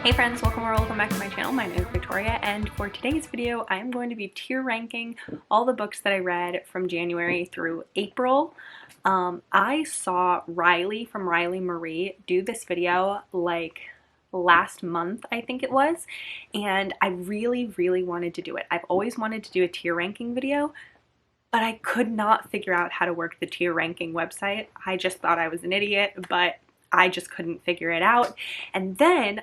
Hey friends, welcome or welcome back to my channel. My name is Victoria, and for today's video I am going to be tier ranking all the books that I read from January through April. I saw Riley from Riley Marie do this video like last month, I think it was, and I really wanted to do it. I've always wanted to do a tier ranking video, but I could not figure out how to work the tier ranking website. I just thought I was an idiot, but I just couldn't figure it out. And then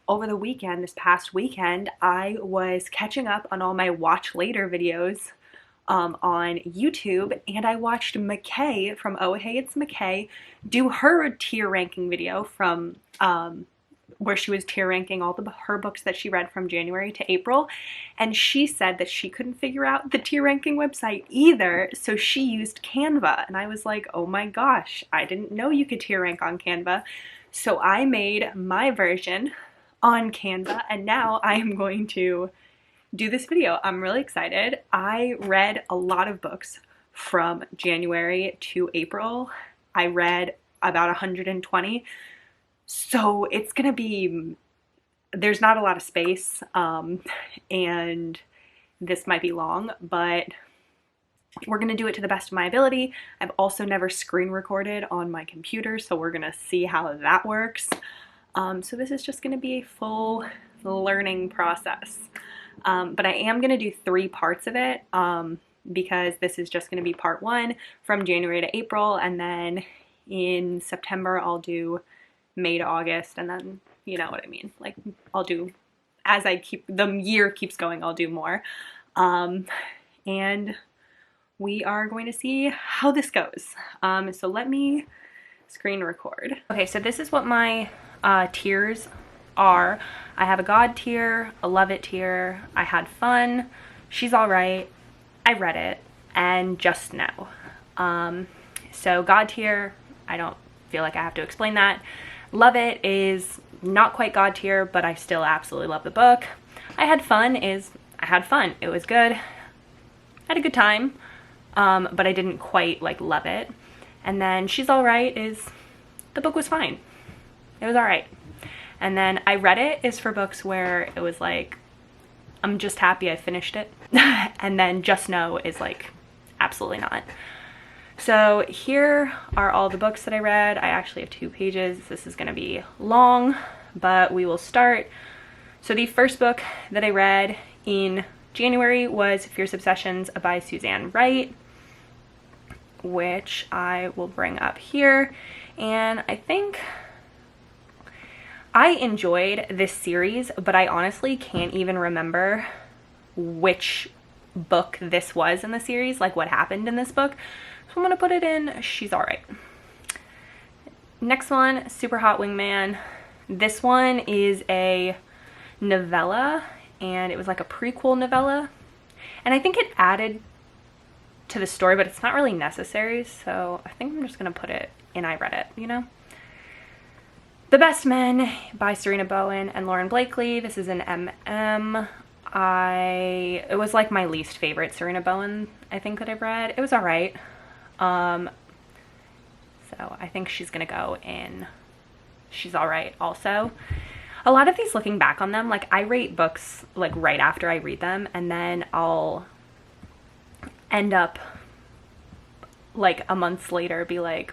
over the weekend, this past weekend, I was catching up on all my watch later videos on YouTube, and I watched McKay from Oh Hey It's McKay do her tier ranking video from where she was tier ranking all her books that she read from January to April, and she said that she couldn't figure out the tier ranking website either, so she used Canva, and I was like, oh my gosh, I didn't know you could tier rank on Canva. So I made my version on Canva, and now I am going to do this video. I'm really excited. I read a lot of books from January to April. I read about 120. So it's gonna be, there's not a lot of space, and this might be long, but we're gonna do it to the best of my ability. I've also never screen recorded on my computer, so we're gonna see how that works. So this is just gonna be a full learning process. But I am gonna do 3 parts of it, because this is just gonna be part 1 from January to April, and then in September I'll do May to August, and then you know what I mean, like I'll do, as the year keeps going, I'll do more, and we are going to see how this goes. So let me screen record. Okay, so this is what my tiers are. I have a God tier, a Love It tier, I Had Fun, She's Alright, I Read It, and Just Know. So God tier, I don't feel like I have to explain that. Love It is not quite God tier, but I still absolutely love the book. I Had Fun is, I had fun. It was good. I had a good time, but I didn't quite like love it. And then She's Alright is, the book was fine. It was alright. And then I Read It is for books where it was like, I'm just happy I finished it. And then Just Know is like, absolutely not. So here are all the books that I read. I actually have 2 pages. This is going to be long, but we will start. So the first book that I read in January was Fierce Obsessions by Suzanne Wright, which I will bring up here. And I think I enjoyed this series, but I honestly can't even remember which book this was in the series, like what happened in this book. So I'm gonna put it in She's Alright. Next one, Super Hot Wingman. This one is a novella, and it was like a prequel novella. And I think it added to the story, but it's not really necessary, so I think I'm just gonna put it in I Read It, you know? The Best Men by Serena Bowen and Lauren Blakely. This is an MM. It was like my least favorite Serena Bowen, I think, that I've read. It was alright. So I think she's gonna go in She's Alright also. A lot of these, looking back on them, like I rate books like right after I read them, and then I'll end up like a month later be like,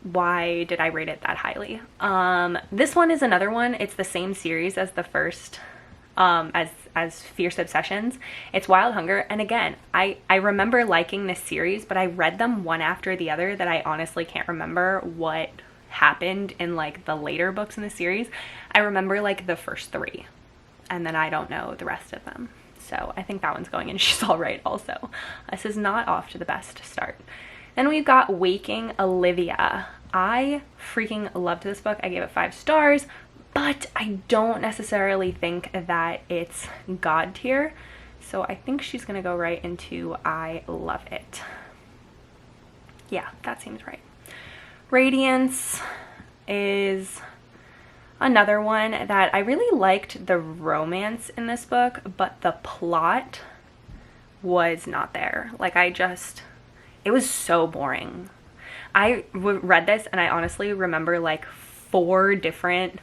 why did I rate it that highly? This one is another one. It's the same series as the first, as Fierce Obsessions. It's Wild Hunger, and again, I remember liking this series, but I read them one after the other that I honestly can't remember what happened in like the later books in the series. I remember like the first 3, and then I don't know the rest of them. So I think that one's going in She's Alright also. This is not off to the best start. Then we've got Waking Olivia. I freaking loved this book. I gave it 5 stars, but I don't necessarily think that it's God tier. So I think she's gonna go right into I Love It. Yeah, that seems right. Radiance is another one that I really liked the romance in this book, but the plot was not there. Like it was so boring. I read this and I honestly remember like 4 different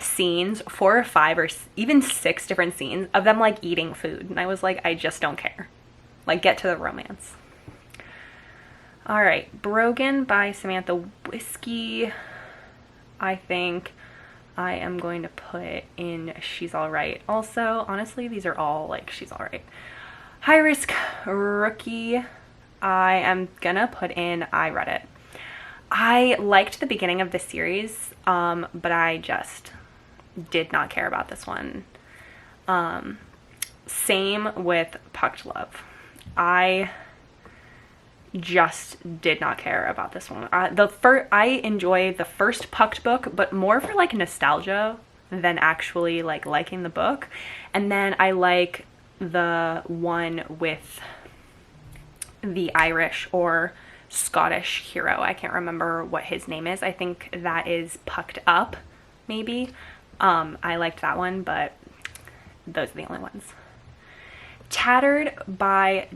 scenes, 4 or 5 or even 6 different scenes of them like eating food, and I was like, I just don't care. Like, get to the romance. All right, Brogan by Samantha Whiskey. I think I am going to put in She's All Right. Also, honestly, these are all like She's All Right. High Risk Rookie, I am gonna put in I Read It. I liked the beginning of the series, but I just did not care about this one. Same with Pucked Love. I just did not care about this one. I enjoy the first Pucked book, but more for like nostalgia than actually like liking the book. And then I like the one with the Irish or Scottish hero. I can't remember what his name is. I think that is Pucked Up, maybe. I liked that one, but those are the only ones. Tattered by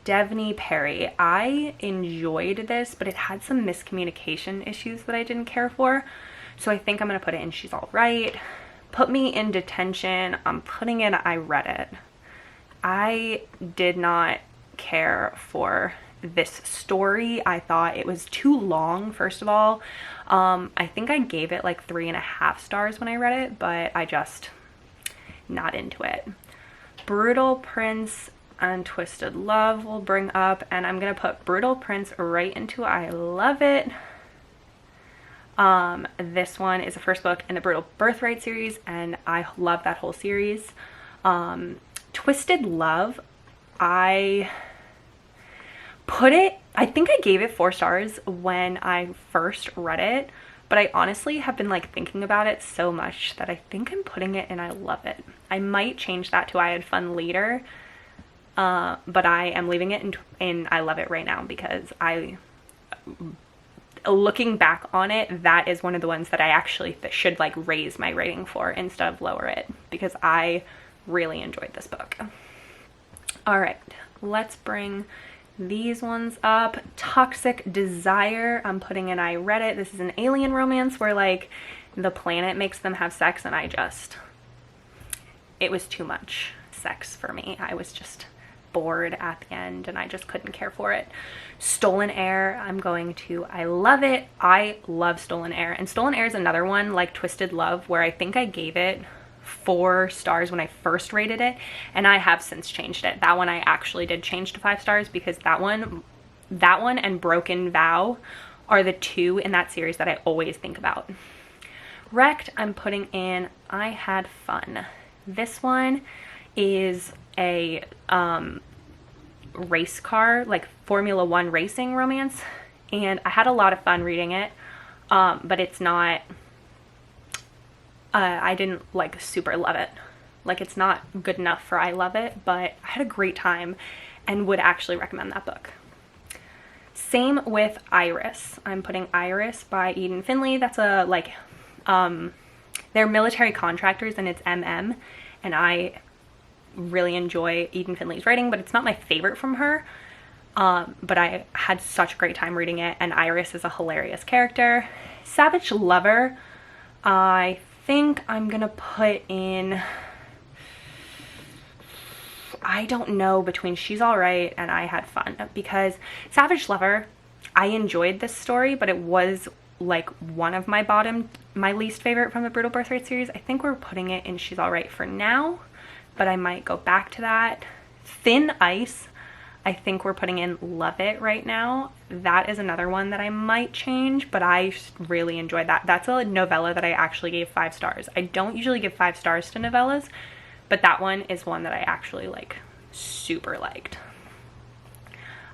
Devney Perry. I enjoyed this, but it had some miscommunication issues that I didn't care for. So I think I'm going to put it in She's All Right. Put Me in Detention. I'm putting in I Read It. I did not care for this story. I thought it was too long, first of all. I think I gave it like 3.5 stars when I read it, but I just not into it. Brutal Prince and Twisted Love will bring up, and I'm gonna put Brutal Prince right into I Love It. This one is the first book in the Brutal Birthright series, and I love that whole series. Twisted Love, I think I gave it 4 stars when I first read it, but I honestly have been like thinking about it so much that I think I'm putting it in I Love It. I might change that to I Had Fun later, but I am leaving it in I Love It right now because looking back on it, that is one of the ones that I actually should like raise my rating for instead of lower it, because I really enjoyed this book. All right, let's bring these ones up. Toxic Desire, I'm putting in I Read It. This is an alien romance where like the planet makes them have sex, and it was too much sex for me. I was just bored at the end and I just couldn't care for it. Stolen Air, I'm going to I Love It. I love Stolen Air, and Stolen Air is another one like Twisted Love where I think I gave it 4 stars when I first rated it, and I have since changed it. That one I actually did change to 5 stars because that one and Broken Vow are the 2 in that series that I always think about. Wrecked, I'm putting in I Had Fun. This one is a race car, like Formula 1 racing romance, and I had a lot of fun reading it, but it's not, I didn't like super love it. Like, it's not good enough for I love it, but I had a great time and would actually recommend that book. Same with Iris. I'm putting Iris by Eden Finley. That's a like they're military contractors and it's MM, and I really enjoy Eden Finley's writing, but it's not my favorite from her. But I had such a great time reading it, and Iris is a hilarious character. Savage Lover, I think I'm gonna put in, I don't know, between She's All Right and I Had Fun, because Savage Lover, I enjoyed this story, but it was like one of my least favorite from the Brutal Birthright series. I think we're putting it in She's All Right for now, but I might go back to that. Thin Ice, I think we're putting in Love It right now. That is another one that I might change, but I really enjoyed that. That's a novella that I actually gave 5 stars. I don't usually give 5 stars to novellas, but that one is one that I actually like super liked.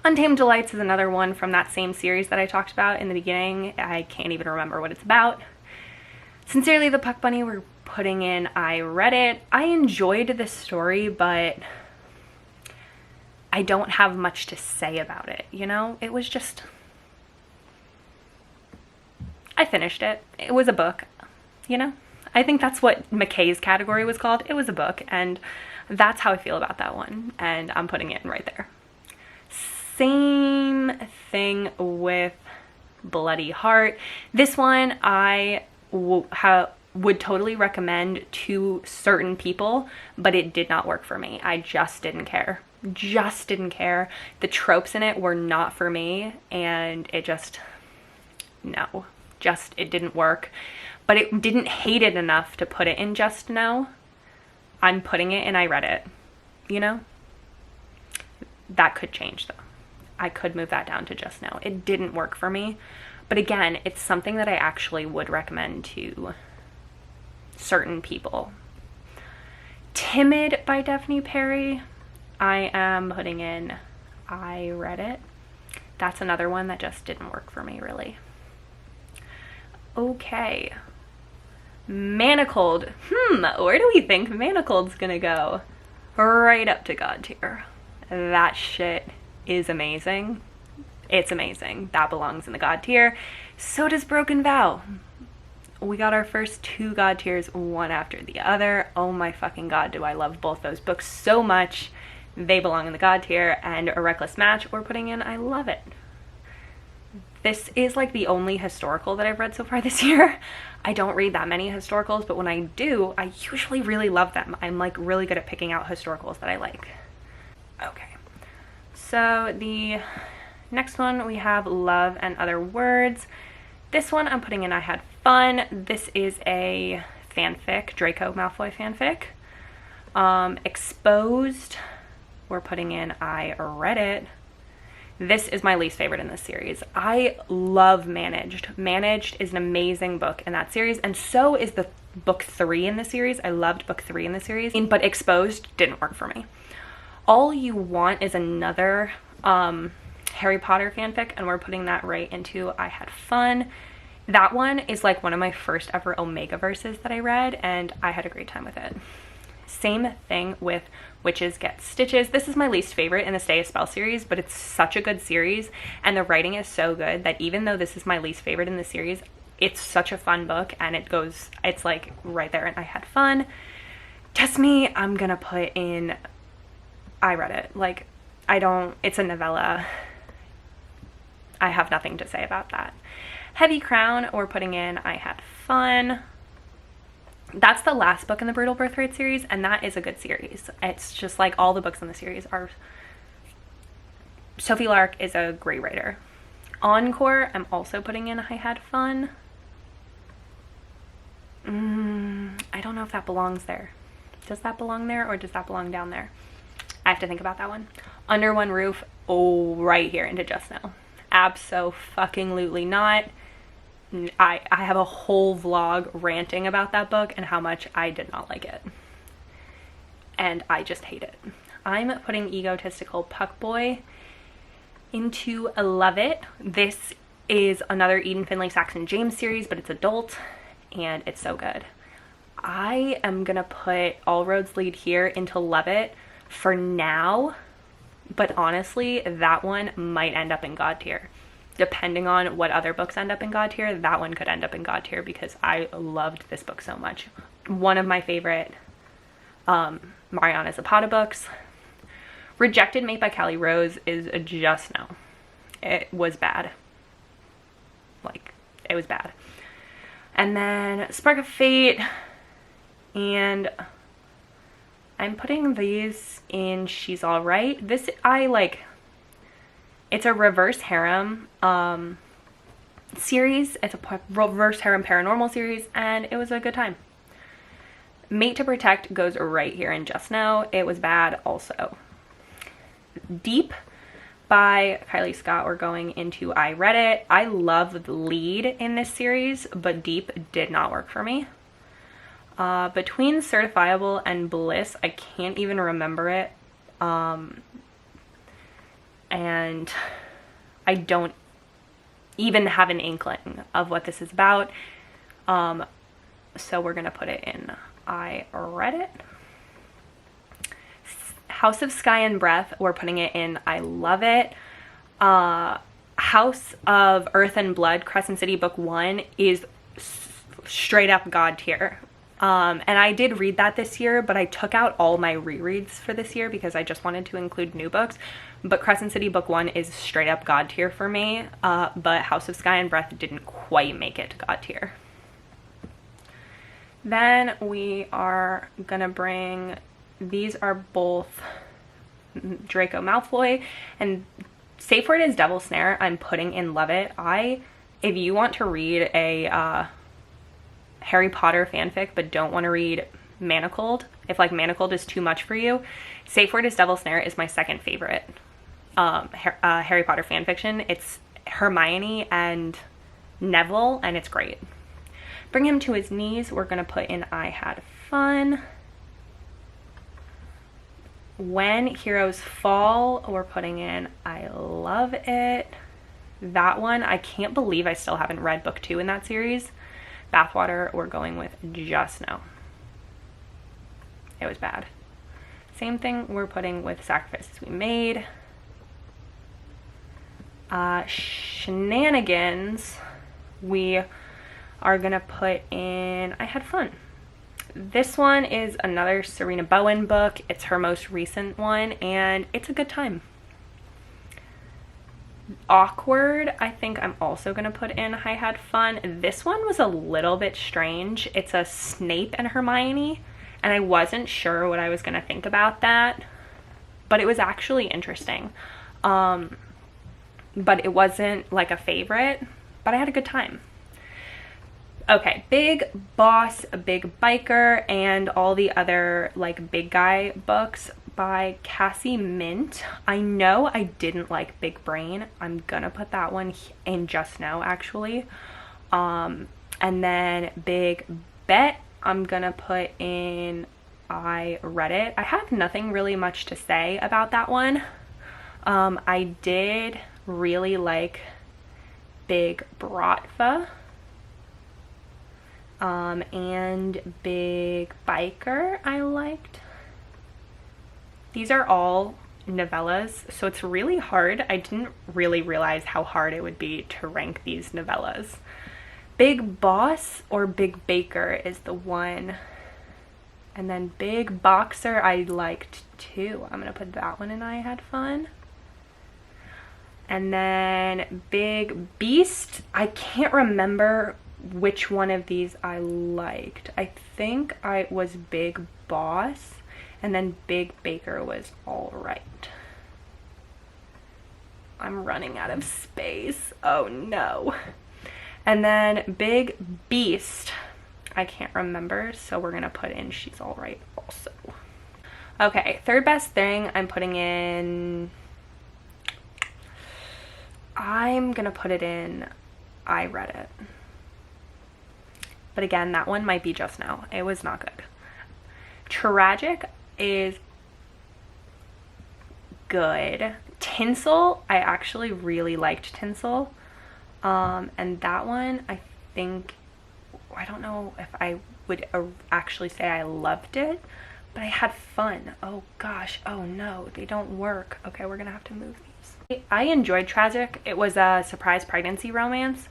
Untamed Delights is another one from that same series that I talked about in the beginning. I can't even remember what it's about. Sincerely the Puck Bunny, we're putting in I Read It. I enjoyed this story, but I don't have much to say about it, you know? It was just, I finished it. It was a book, you know? I think that's what McKay's category was called. It was a book, and that's how I feel about that one, and I'm putting it in right there. Same thing with Bloody Heart. This one I would totally recommend to certain people, but it did not work for me. I just didn't care. Just didn't care. The tropes in it were not for me, and it just, no, just, it didn't work. But it didn't hate it enough to put it in just no. I'm putting it and I read it, you know? That could change though. I could move that down to just no. It didn't work for me. But again, it's something that I actually would recommend to certain people. Timid by Daphne Perry, I am putting in I read it. That's another one that just didn't work for me really. Okay. Manacled. Where do we think Manacled's gonna go? Right up to God tier. That shit is amazing. It's amazing. That belongs in the God tier. So does Broken Vow. We got our first 2 God tiers, one after the other. Oh my fucking God, do I love both those books so much. They belong in the God tier. And A Reckless Match we're putting in I love it. This is like the only historical that I've read so far this year. I don't read that many historicals, but when I do, I usually really love them. I'm like really good at picking out historicals that I like. Okay, so the next one we have Love and Other Words. This one I'm putting in I had fun. This is a fanfic, Draco Malfoy fanfic. Exposed, we're putting in I read it. This is my least favorite in this series. I love Managed. Managed is an amazing book in that series, and so is the book 3 in the series. I loved book 3 in the series, but Exposed didn't work for me. All You Want is another Harry Potter fanfic, and we're putting that right into I had fun. That one is like one of my first ever Omega verses that I read, and I had a great time with it. Same thing with Witches Get Stitches. This is my least favorite in the Stay a Spell series, but it's such a good series, and the writing is so good that even though this is my least favorite in the series, it's such a fun book, and it's like right there, and I had fun. Test Me, I'm gonna put in I read it. Like, it's a novella. I have nothing to say about that. Heavy Crown, we're putting in I had fun. That's the last book in the Brutal Birthright series, and that is a good series. It's just like all the books in the series are. Sophie Lark is a great writer. Encore, I'm also putting in I had fun. I don't know if that belongs there. Does that belong there, or does that belong down there? I have to think about that one. Under One Roof, oh, right here into Just Now. Abso-fucking-lutely not. I have a whole vlog ranting about that book and how much I did not like it. And I just hate it. I'm putting Egotistical Puck Boy into Love It. This is another Eden Finlay Saxon James series, but it's adult, and it's so good. I am gonna put All Roads Lead Here into Love It for now, but honestly, that one might end up in God tier. Depending on what other books end up in God tier, that one could end up in God tier because I loved this book so much. One of my favorite Mariana Zapata books. Rejected Mate by Callie Rose is a just no. It was bad. Like, it was bad. And then Spark of Fate, and I'm putting these in She's Alright. This, it's a reverse harem series. It's a reverse harem paranormal series, and it was a good time. Mate to Protect goes right here in Just Now. It was bad also. Deep by Kylie Scott, we're going into I Read It. I love the lead in this series, but Deep did not work for me. Between Certifiable and Bliss, I can't even remember it. And I don't even have an inkling of what this is about. So we're gonna put it in I Read It. House of Sky and Breath, we're putting it in I Love It. House of Earth and Blood, Crescent City Book 1 is straight up God tier. And I did read that this year, but I took out all my rereads for this year because I just wanted to include new books. but Crescent City book 1 is straight up God tier for me, but House of Sky and Breath didn't quite make it to God tier. Then we are gonna bring, these are both Draco Malfoy, and Safe Word is Devil Snare I'm putting in Love It. If you want to read a Harry Potter fanfic but don't want to read Manacled, if like Manacled is too much for you, Safe Word is Devil Snare is my second favorite Harry Potter fanfiction. It's Hermione and Neville, and it's great. Bring Him to His Knees, we're gonna put in I Had Fun. When Heroes Fall, we're putting in I Love It. That one, I can't believe I still haven't read book 2 in that series. Bathwater, we're going with Just No. It was bad. Same thing we're putting with Sacrifices We Made. Shenanigans, we are gonna put in I Had Fun. This one is another Serena Bowen book. It's her most recent one, and it's a good time. Awkward, I think I'm also going to put in I Had Fun. This one was a little bit strange. It's a Snape and Hermione, and I wasn't sure what I was going to think about that, but it was actually interesting. But it wasn't like a favorite, but I had a good time. Okay, Big Boss, Big Biker, and all the other like big guy books by Cassie Mint. I know I didn't like Big Brain. I'm gonna put that one in Just Now, actually. And then Big Bet, I'm gonna put in I Read It. I have nothing really much to say about that one. I did really like Big Bratva. And Big Biker I liked. These are all novellas, so it's really hard. I didn't really realize how hard it would be to rank these novellas. Big Boss or Big Baker is the one. And then Big Boxer I liked too. I'm gonna put that one in I Had Fun. And then Big Beast, I can't remember which one of these I liked. I think I was Big Boss, and then Big Baker was all right. I'm running out of space. Oh no. And then Big Beast, I can't remember, so we're gonna put in She's All Right also. Okay, third best thing I'm putting in, I'm gonna put it in I Read It. But again, that one might be Just Now. It was not good. Tragic is good. Tinsel, I actually really liked Tinsel. And that one, I think, I don't know if I would actually say I loved it, but I had fun. Oh gosh, oh no, they don't work. Okay, we're gonna have to move these. I enjoyed Tragic. It was a surprise pregnancy romance.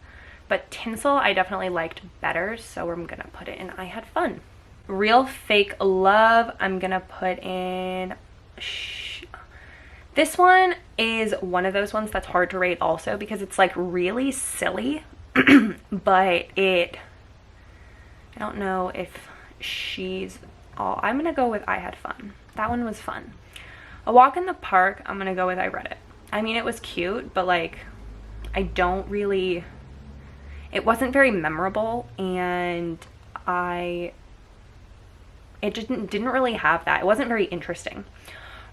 But Tinsel I definitely liked better, so I'm gonna put it in I Had Fun. Real Fake Love, I'm gonna put in... This one is one of those ones that's hard to rate also because it's like really silly, but I don't know if she's all... I'm gonna go with I Had Fun. That one was fun. A Walk in the Park, I'm gonna go with I Read It. I mean, it was cute, but like, I don't really... It wasn't very memorable, and it didn't really have that. It wasn't very interesting.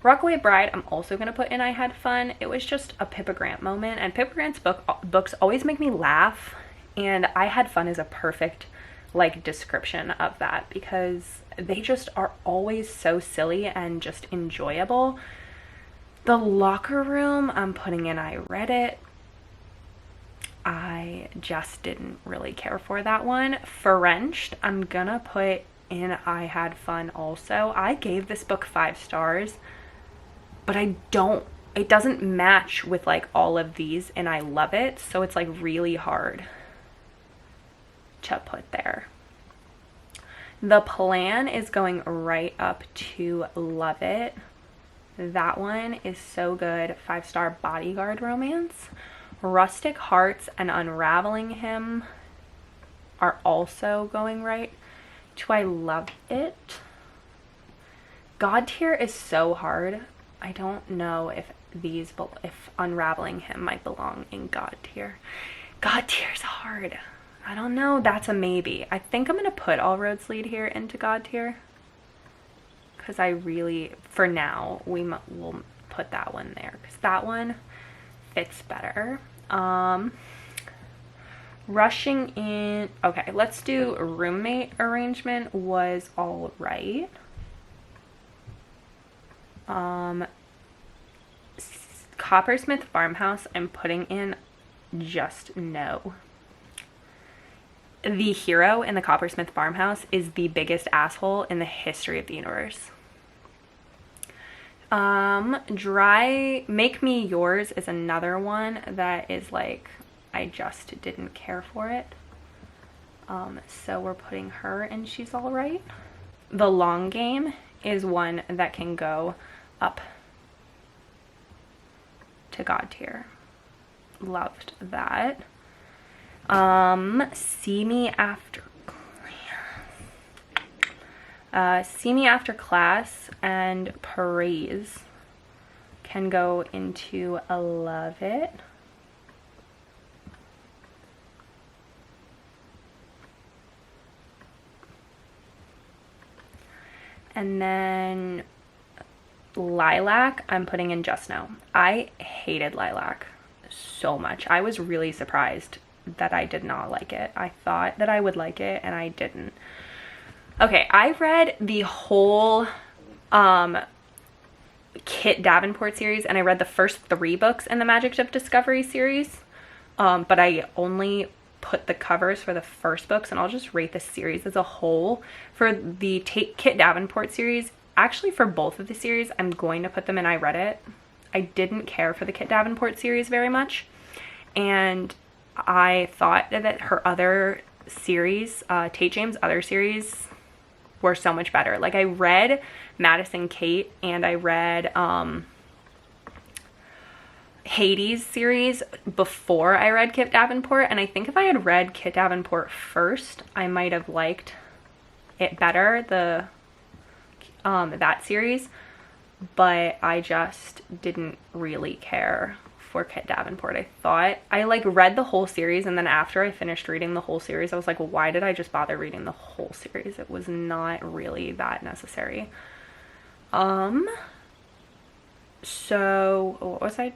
Rockaway Bride, I'm also going to put in I Had Fun. It was just a Pippa Grant moment, and Pippa Grant's books always make me laugh, and I Had Fun is a perfect like description of that because they just are always so silly and just enjoyable. The Locker Room, I'm putting in I Read It. I just didn't really care for that one. Ferenched, I'm gonna put in I Had Fun also. I gave this book 5 stars, but it doesn't match with like all of these, and I love it, so it's like really hard to put there. The Plan is going right up to Love It. That one is so good. 5-star bodyguard romance. Rustic Hearts and Unraveling Him are also going right. Do I love it? God tier is so hard. I don't know if if Unraveling Him might belong in God tier. God tier's hard. I don't know. That's a maybe. I think I'm gonna put All Roads Lead here into God tier, because I really, for now, we'll put that one there because that one fits better. Rushing in. Okay, let's do Roommate Arrangement was all right. Coppersmith Farmhouse, I'm putting in just no. The hero in the Coppersmith Farmhouse is the biggest asshole in the history of the universe. Make Me Yours is another one that is like, I just didn't care for it. So we're putting her in She's All Right. The Long Game is one that can go up to God tier. Loved that. See Me After Class and Praise can go into a Love It. And then Lilac, I'm putting in Just No. I hated Lilac so much. I was really surprised that I did not like it. I thought that I would like it and I didn't. Okay, I read the whole Kit Davenport series, and I read the first 3 books in the Magic of Discovery series, but I only put the covers for the first books, and I'll just rate the series as a whole. For the Kit Davenport series, actually for both of the series, I'm going to put them in I read it. I didn't care for the Kit Davenport series very much, and I thought that her other series, Tate James' other series, were so much better. Like, I read Madison Kate and I read Hades series before I read Kit Davenport, and I think if I had read Kit Davenport first, I might have liked it better, that series, but I just didn't really care for Kit Davenport. I thought I like read the whole series, and then after I finished reading the whole series, I was like, why did I just bother reading the whole series? It was not really that necessary. So what was I?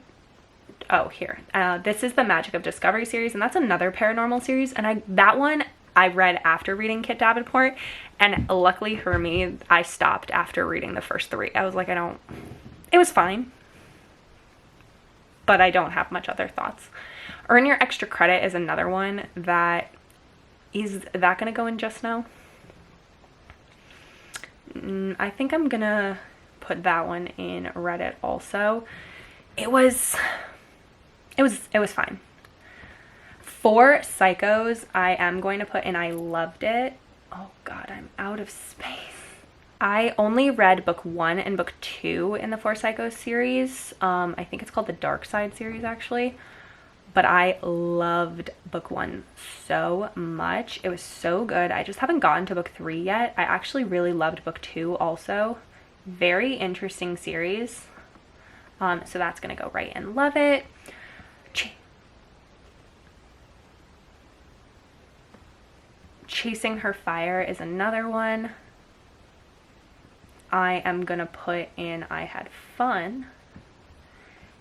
Oh, here. This is the Magic of Discovery series, and that's another paranormal series, and that one I read after reading Kit Davenport, and luckily for me, I stopped after reading the first 3. I was like, it was fine, but I don't have much other thoughts. Earn Your Extra Credit is another one that, is that gonna go in Just No? I think I'm gonna put that one in Reddit also. It was fine. For Psychos, I am going to put in I loved it. Oh god, I'm out of space. I only read book 1 and book 2 in the For Psychos series. I think it's called the Dark Side series actually. But I loved book 1 so much. It was so good. I just haven't gotten to book 3 yet. I actually really loved book 2 also. Very interesting series. So that's gonna go right and love it. Chasing Her Fire is another one. I am gonna put in I Had Fun.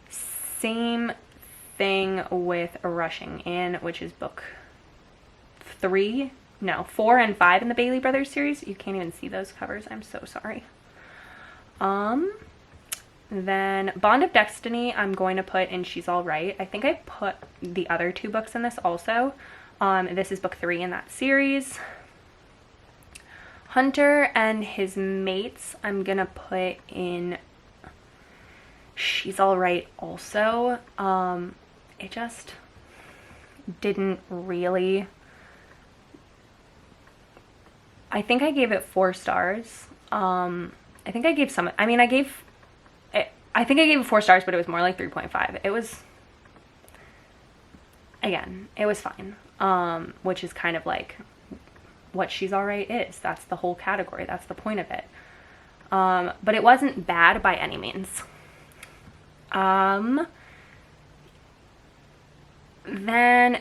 Same thing with Rushing In, which is book 4 and 5 in the Bailey Brothers series. You can't even see those covers. I'm so sorry. Then Bond of Destiny, I'm going to put in She's All Right. I think I put the other 2 books in this also. This is book 3 in that series. Hunter and His Mates, I'm gonna put in She's All Right also. It just didn't really, I think I gave it 4 stars. I think I gave some, I mean, I gave it I think I gave it 4 stars, but it was more like 3.5. It was, again, it was fine. Which is kind of like what She's Alright is. That's the whole category. That's the point of it. But it wasn't bad by any means. Then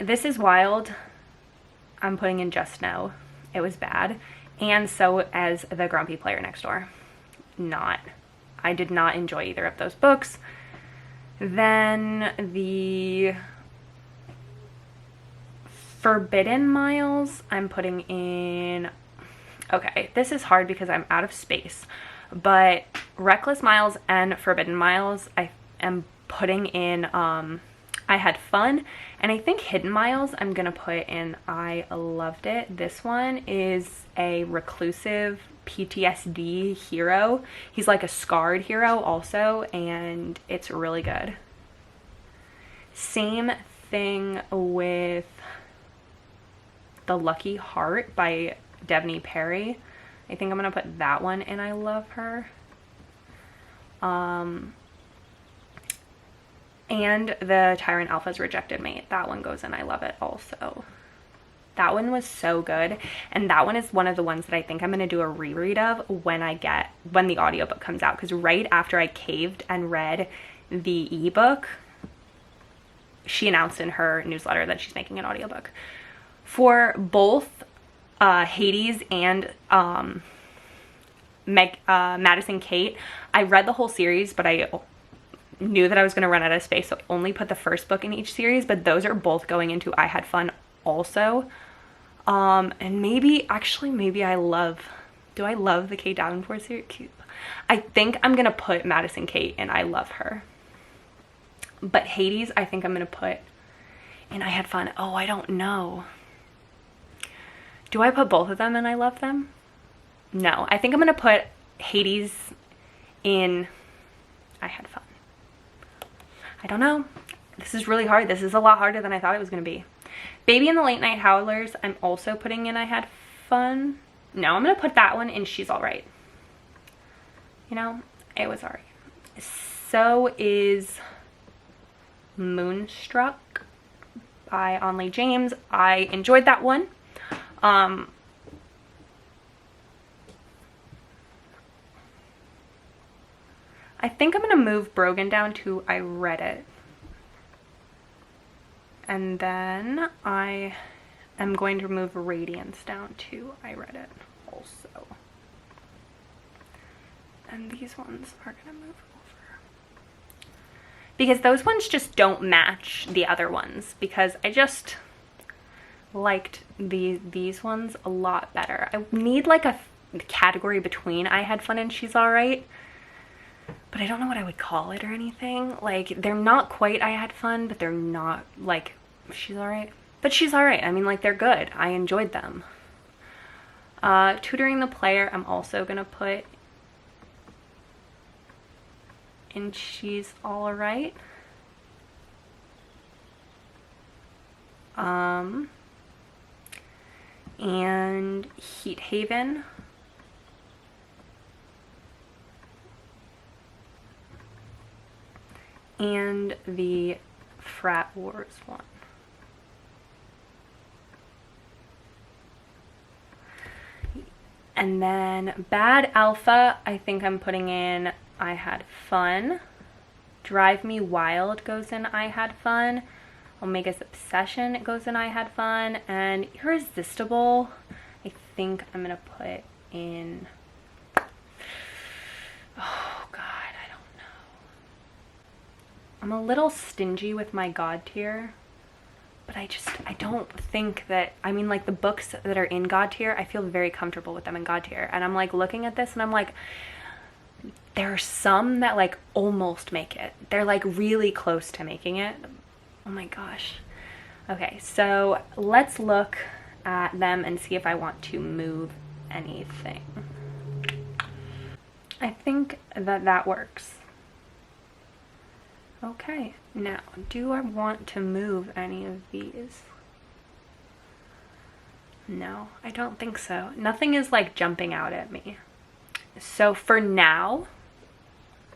This Is Wild, I'm putting in just no. It was bad. And so as The Grumpy Player Next Door. I did not enjoy either of those books. Then the Forbidden Miles, I'm putting in, okay, this is hard because I'm out of space, but Reckless Miles and Forbidden Miles, I am putting in, I had fun, and I think Hidden Miles, I'm gonna put in I loved it. This one is a reclusive PTSD hero. He's like a scarred hero also, and it's really good. Same thing with The Lucky Heart by Devney Perry. I think I'm gonna put that one in I love her. And The Tyrant Alpha's Rejected Mate. That one goes in I love it also. That one was so good, and that one is one of the ones that I think I'm going to do a reread of when the audiobook comes out, because right after I caved and read the ebook, she announced in her newsletter that she's making an audiobook. For both Hades and Madison Kate, I read the whole series, but I knew that I was going to run out of space, so I only put the first book in each series, but those are both going into I Had Fun also. And maybe I love, do I love the Kate Davenport series? I think I'm gonna put Madison Kate and I love her. But Hades, I think I'm gonna put and I Had Fun. Oh, I don't know. Do I put both of them and I love them? No, I think I'm gonna put Hades in I Had Fun. I don't know. This is really hard. This is a lot harder than I thought it was gonna be. Baby and the Late Night Howlers, I'm also putting in I Had Fun. No, I'm going to put that one in She's Alright. You know, it was alright. So is Moonstruck by Onley James. I enjoyed that one. I think I'm going to move Brogan down to I read it. And then I am going to move Radiance down to I read it also. And these ones are going to move over. Because those ones just don't match the other ones. Because I just liked these ones a lot better. I need like a category between I Had Fun and She's Alright. But I don't know what I would call it or anything. Like, they're not quite I Had Fun, but they're not, like, She's Alright. But She's Alright. I mean, like, they're good. I enjoyed them. Tutoring the Player, I'm also going to put in She's Alright. And Heat Haven. And the Frat Wars one. And then Bad Alpha, I think I'm putting in I Had Fun. Drive Me Wild goes in I Had Fun. Omega's Obsession goes in I Had Fun. And Irresistible, I think I'm going to put in... Oh, God. I'm a little stingy with my God tier, but I don't think that, I mean, like, the books that are in God tier, I feel very comfortable with them in God tier. And I'm like looking at this and I'm like, there are some that like almost make it. They're like really close to making it. Oh my gosh. Okay, so let's look at them and see if I want to move anything. I think that works. Okay, now, do I want to move any of these? No, I don't think so. Nothing is like jumping out at me. So for now,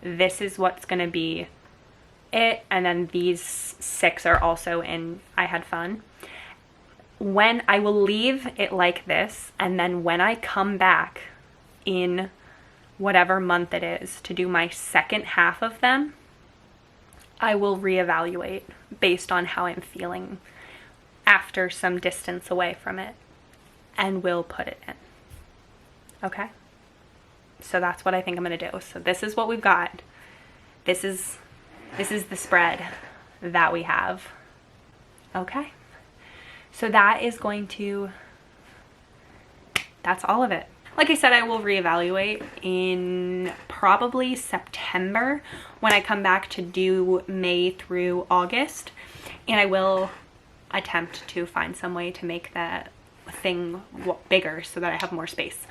this is what's gonna be it, and then these 6 are also in I had fun. When I will leave it like this, and then when I come back in whatever month it is to do my second half of them, I will reevaluate based on how I'm feeling after some distance away from it, and will put it in. Okay? So that's what I think I'm gonna do. So this is what we've got. This is the spread that we have. Okay? So that is going to, that's all of it. Like I said, I will reevaluate in probably September when I come back to do May through August, and I will attempt to find some way to make that thing bigger so that I have more space.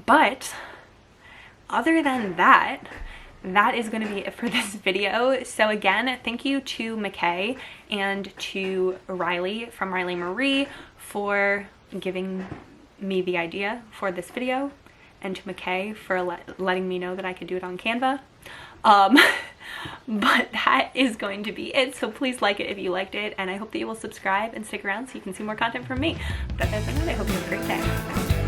But other than that, that is going to be it for this video. So again, thank you to McKay and to Riley from Riley Marie for giving me the idea for this video, and to McKay for letting me know that I could do it on Canva. But that is going to be it. So please like it if you liked it, and I hope that you will subscribe and stick around so you can see more content from me. But other than that, I hope you have a great day.